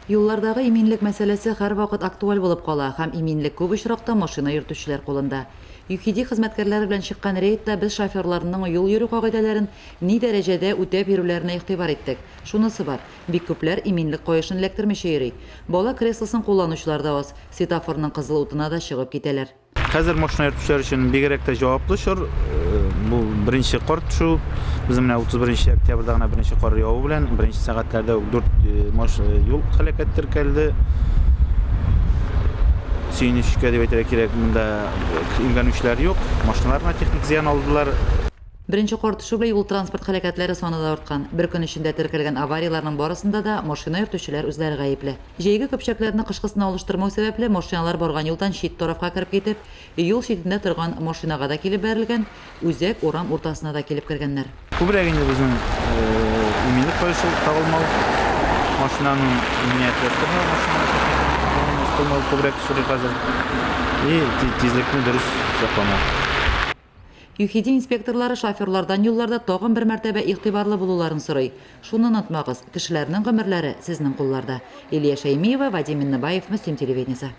Юллардагы иминлек мәсьәлесе һәр вакыт актуаль булып кала һәм иминлек күп очракта машина йөртүчеләр кулында. ЮХИДИ хезмәткәрләре белән чыккан рейдта без шоферларның юл йөрү кагыйдәләрен ни дәрәҗәдә үтәп йөрүләренә игътибар иттек. Шунысы бар, бик күпләр иминлек каешын эләктермичә йөри. Бала креслосын кулланучылар да аз, светофорның кызыл утына да чыгып китәләр. Хәзер машина йөртүчеләр өчен бигрәк тә җаваплы шур. Бу беренче кар төшү. Без менә 31 октябрьдә гына беренче кар яву белән беренче сәгатьләрдә 4 юл һәлакәт теркәлде. Сөйнешкә дип әйтергә кирәк, монда имганүчләр юк, машиналарга техник зыян алдылар. Беренче кар төшү белән юл транспорт һәлакәтләре саны да арткан. Бер көн эчендә теркәлгән аварияларның барысында да машина йөртүчеләр үзләре гаепле. Җәйге көпчәкләрне кышкысына алыштырмау сәбәпле машиналар барган юлдан чит тарафка кирип китеп, юл читендә торган машинага да килеп бәрелгән, үзәк урам уртасына да килеп кергәннәр. Күбрәк инде безнең иминлек каешы тагылмау, машинаның иминиятләштермәү, машина күбрәк шундый хәзер. И тизлекне дөрес сакламау. ЮХИДИ инспекторлары шоферлардан юлларда тагын бер мәртәбә игътибарлы булуларын сорый. Шуны онытмагыз, кешеләрнең гомерләре сезнең кулларда. Илия Шәймиева, Вадим Миннебаев, Мөслим телевидениесе.